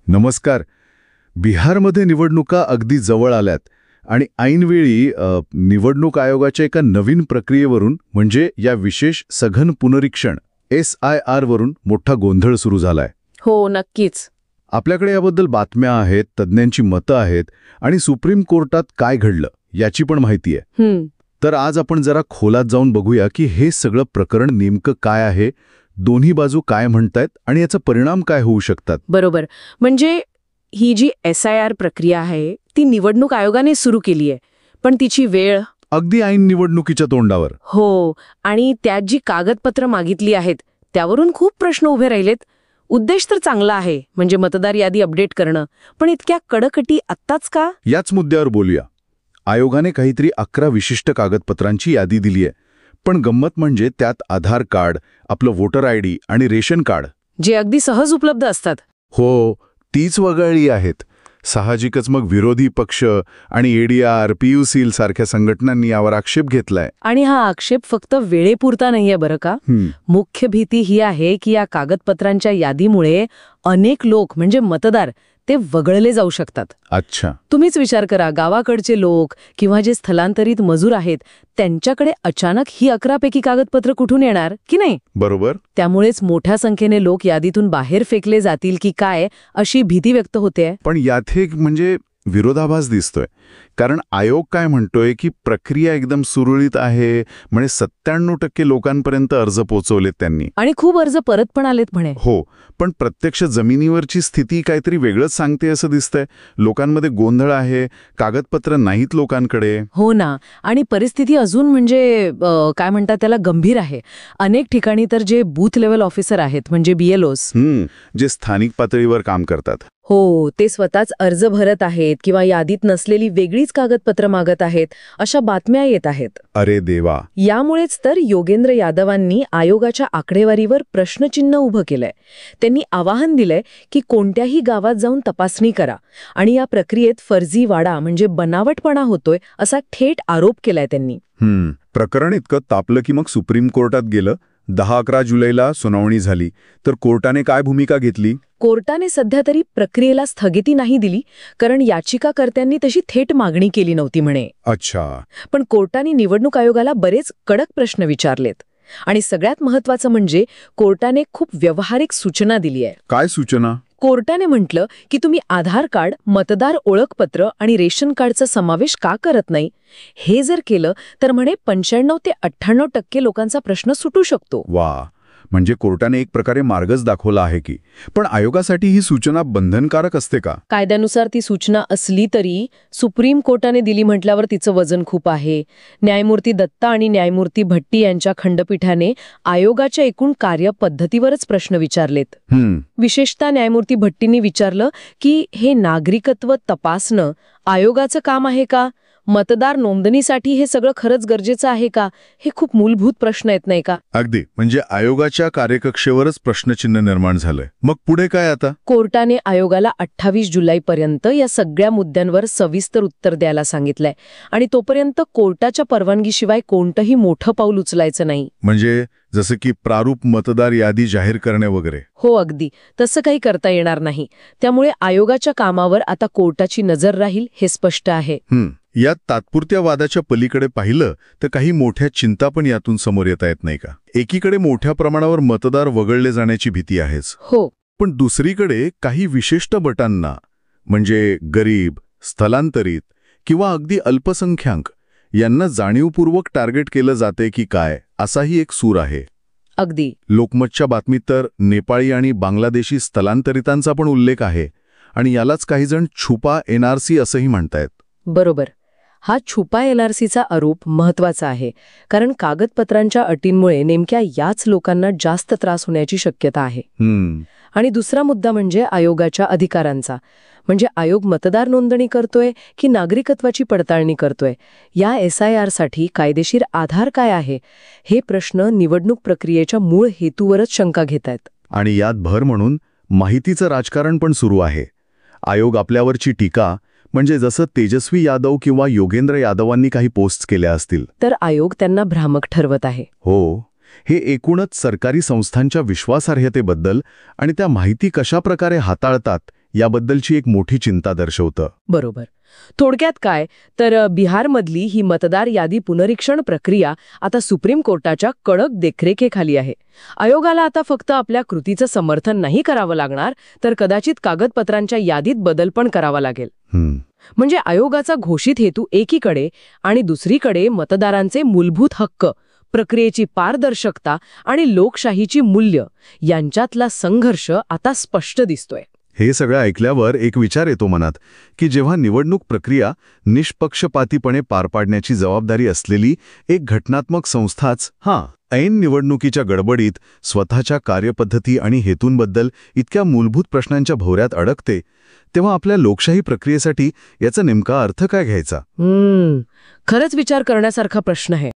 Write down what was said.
नमस्कार. बिहारमध्ये निवडणुका अगदी जवळ आल्यात आणि ऐनवेळी निवडणूक आयोगाच्या एका नवीन प्रक्रियेवरून म्हणजे या विशेष सघन पुनरीक्षण SIR वरून मोठा गोंधळ सुरू झालाय. हो, नक्कीच. आपल्याकडे याबद्दल बातम्या आहेत, तज्ज्ञांची मतं आहेत आणि सुप्रीम कोर्टात काय घडलं याची पण माहिती आहे. तर आज आपण जरा खोलात जाऊन बघूया की हे सगळं प्रकरण नेमकं काय आहे, दोन्ही बाजू काय म्हणतायत आणि याचा परिणाम काय होऊ शकतात. बरोबर. म्हणजे ही जी SIR प्रक्रिया आहे ती निवडणूक आयोगाने सुरू केली आहे, पण तिची वेळ अगदी ऐन निवडणुकीच्या तोंडावर. हो, आणि त्यात जी कागदपत्र मागितली आहेत त्यावरून खूप प्रश्न उभे राहिलेत. उद्देश तर चांगला आहे, म्हणजे मतदार यादी अपडेट करणं, पण इतक्या कडक अटी आत्ताच का? याच मुद्द्यावर बोलूया. आयोगाने काहीतरी 11 विशिष्ट कागदपत्रांची यादी दिली आहे, पण गंमत म्हणजे त्यात आधार कार्ड, आपलं वोटर ID आणि रेशन कार्ड, जे अगदी सहज उपलब्ध असतात. हो, तीच वगळली आहेत. साहजिकच मग विरोधी पक्ष आणि ADR, PU सारख्या संघटनांनी यावर आक्षेप घेतलाय. आणि हा आक्षेप फक्त वेळेपुरता नाहीये बरं का. मुख्य भीती ही आहे की या कागदपत्रांच्या यादीमुळे अनेक लोक म्हणजे मतदार ते वगळले जाऊ शकतात. अच्छा. तुम्हीच विचार करा, गावाकडचे लोक किंवा जे स्थलांतरित मजूर आहेत त्यांच्याकडे अचानक ही 11 पैकी कागदपत्र कुठून येणार की नाही. बरोबर. त्यामुळेच मोठ्या संख्येने लोक यादीतून बाहेर फेकले जातील की काय अशी भीती व्यक्त होते. पण यात एक म्हणजे विरोधाभास दिसतोय, कारण आयोग काय म्हणतोय की प्रक्रिया एकदम सुरळीत आहे, म्हणजे 97% लोकांपर्यंत अर्ज पोहोचवलेत त्यांनी आणि खूप अर्ज परत पण आलेत म्हणे. हो, पण प्रत्यक्ष जमिनीवरची स्थिती काहीतरी वेगळंच सांगते असं दिसतंय. लोकांमध्ये गोंधळ आहे, कागदपत्र नाहीत लोकांकडे. हो ना, आणि परिस्थिती अजून म्हणजे काय म्हणतात त्याला गंभीर आहे. अनेक ठिकाणी तर जे बूथ लेवल ऑफिसर आहेत म्हणजे BLOs, जे स्थानिक पातळीवर काम करतात, हो, ते स्वतःच अर्ज भरत आहेत किंवा यादीत नसलेली वेगळीच कागदपत्र मागत आहेत, अशा बातम्या येत आहेत. अरे देवा. यामुळेच तर योगेंद्र यादवांनी आयोगाच्या आकडेवारीवर प्रश्नचिन्ह उभं केलंय. त्यांनी आवाहन दिलंय की कोणत्याही गावात जाऊन तपासणी करा आणि या प्रक्रियेत फर्जीवाडा म्हणजे बनावटपणा होतोय असा थेट आरोप केलाय त्यांनी. प्रकरण इतकं तापलं की मग सुप्रीम कोर्टात गेलं. 10-11 जुलैला सुनावणी झाली. तर कोर्टाने काय भूमिका घेतली? कोर्टाने सध्या तरी प्रक्रियेला स्थगिती नाही दिली, कारण याचिकाकर्त्यांनी तशी थेट मागणी केली नव्हती म्हणे. अच्छा. पण कोर्टाने निवडणूक आयोगाला बरेच कडक प्रश्न विचारलेत आणि सगळ्यात महत्त्वाचं म्हणजे कोर्टाने खूप व्यावहारिक सूचना दिली आहे. काय सूचना? कोर्टाने म्हटलं की तुम्ही आधार कार्ड, मतदार ओळखपत्र आणि रेशन कार्डचा समावेश का करत नाही. हे जर केलं तर म्हणे 95 ते 98% लोकांचा प्रश्न सुटू शकतो. वा, म्हणजे कोर्टाने एक प्रकारे मार्गच दाखवला आहे की. पण आयोगासाठी ही सूचना बंधनकारक असते का? कायद्यानुसार ती सूचना असली तरी सुप्रीम कोर्टाने दिली म्हटल्यावर तिचं वजन खूप आहे. न्यायमूर्ती दत्ता आणि न्यायमूर्ती भट्टी यांच्या खंडपीठाने आयोगाच्या एकूण कार्यपद्धतीवरच प्रश्न विचारलेत. विशेषतः न्यायमूर्ती भट्टींनी विचारलं की हे नागरिकत्व तपासणं आयोगाचं काम आहे का? मतदार नोंदणीसाठी हे सगळं खरंच गरजेचं आहे का? हे खूप मूलभूत प्रश्न आहेत नाही का? अगदी. म्हणजे आयोगाच्या कार्यकक्षेवरच प्रश्नचिन्ह निर्माण झालंय. मग पुढे काय आता? कोर्टाने आयोगाला 28 जुलैपर्यंत या सगळ्या मुद्द्यांवर सविस्तर उत्तर द्यायला सांगितलंय आणि तोपर्यंत कोर्टाच्या परवानगीशिवाय कोणतंही मोठं पाऊल उचलायचं नाही. म्हणजे जसं की प्रारूप मतदार यादी जाहीर करणे वगैरे? हो, अगदी. तसं काही करता येणार नाही. त्यामुळे आयोगाच्या कामावर आता कोर्टाची नजर राहील हे स्पष्ट आहे. यात तात्पुरत्या वादाच्या पलीकडे पाहिलं तर काही मोठ्या चिंता पण यातून समोर येता येत नाही का? एकीकडे मोठ्या प्रमाणावर मतदार वगळले जाण्याची भीती आहेच. हो. पण दुसरीकडे काही विशिष्ट गटांना म्हणजे गरीब, स्थलांतरित किंवा अगदी अल्पसंख्याक यांना जाणीवपूर्वक टार्गेट केलं जाते की काय, असाही एक सूर आहे. अगदी. लोकमतच्या बातमीत तर नेपाळी आणि बांगलादेशी स्थलांतरितांचा पण उल्लेख आहे आणि यालाच काहीजण छुपा NRC असंही म्हणतायत. बरोबर. हा छुपा NRCचा आरोप महत्वाचा आहे, कारण कागदपत्रांच्या अटींमुळे नेमक्या याच लोकांना जास्त त्रास होण्याची शक्यता आहे. आणि दुसरा मुद्दा म्हणजे आयोगाच्या अधिकारांचा. म्हणजे आयोग मतदार नोंदणी करतोय की नागरिकत्वाची पडताळणी करतोय? या SIR साठी कायदेशीर आधार काय आहे? हे प्रश्न निवडणूक प्रक्रियेच्या मूळ हेतूवरच शंका घेतायत. आणि यात भर म्हणून माहितीचं राजकारण पण सुरू आहे. आयोग आपल्यावरची टीका म्हणजे जसं तेजस्वी यादव किंवा योगेंद्र यादवांनी काही पोस्ट्स केल्या असतील तर आयोग त्यांना भ्रामक ठरवत आहे. हो, हे एकूणच सरकारी संस्थांच्या विश्वासार्हतेबद्दल आणि त्या माहिती कशा प्रकारे हाताळतात याबद्दलची एक मोठी चिंता दर्शवतं. बरोबर. थोडक्यात काय तर बिहारमधली ही मतदार यादी पुनरीक्षण प्रक्रिया आता सुप्रीम कोर्टाच्या कडक देखरेखीखाली आहे. आयोगाला आता फक्त आपल्या कृतीचं समर्थन नाही करावं लागणार, तर कदाचित कागदपत्रांच्या यादीत बदल पण करावा लागेल. म्हणजे आयोगाचा घोषित हेतू एकीकडे आणि दुसरीकडे मतदारांचे मूलभूत हक्क, प्रक्रियेची पारदर्शकता आणि लोकशाहीची मूल्य यांच्यातला संघर्ष आता स्पष्ट दिसतोय. हे सगळं ऐकल्यावर एक विचार येतो मनात की जेव्हा निवडणूक प्रक्रिया निष्पक्षपातीपणे पार पाडण्याची जबाबदारी असलेली एक घटनात्मक संस्थाच ऐन निवडणुकीच्या गडबडीत स्वतःच्या कार्यपद्धती आणि हेतूंबद्दल इतक्या मूलभूत प्रश्नांच्या भोवऱ्यात अडकते, तेव्हा आपल्या लोकशाही प्रक्रियेसाठी याचा नेमका अर्थ काय घ्यायचा? खरंच विचार करण्यासारखा प्रश्न आहे.